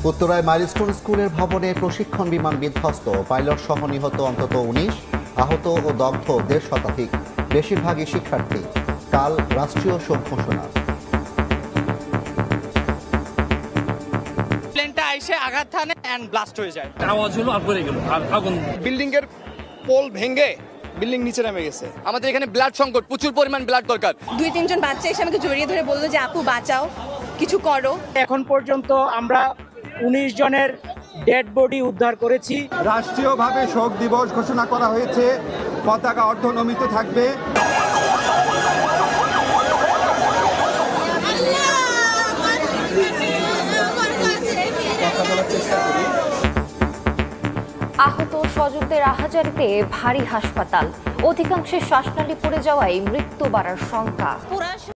উত্তরায় মাইলস্টোন স্কুলের ভবনে প্রশিক্ষণ বিমান বিধ্বস্ত, পাইলট সহ নিহত অন্তত ১৯, আহত ও দগ্ধ ১.৫ শতাধিক, বেশিরভাগই শিক্ষার্থী। কাল রাষ্ট্রীয় শোক ঘোষণা। প্লেনটা এসে আঘাত হানে এন্ড ব্লাস্ট হয়ে যায়। আওয়াজ হলো আর পড়ে গেল, আর আগুন। বিল্ডিং এর পোল ভেঙে বিল্ডিং নিচে নেমে গেছে। আমাদের এখানে ব্লাড সংকট, প্রচুর পরিমাণ ব্লাড দরকার। ২-৩ জন বাচ্চা এসে আমাকে জড়িয়ে ধরে বললো যে আপু বাঁচাও, কিছু করো। এখন পর্যন্ত আমরা ১৯ জনের ডেড বডি উদ্ধার করেছি। রাষ্ট্রীয়ভাবে শোক দিবস ঘোষণা করা হয়েছে, পতাকা অর্ধনমিত থাকবে। আহত স্বজনদের আহাজারিতে ভারী হাসপাতাল, অধিকাংশের শ্বাসনালী পড়ে যাওয়ায় মৃত্যু বাড়ার শঙ্কা।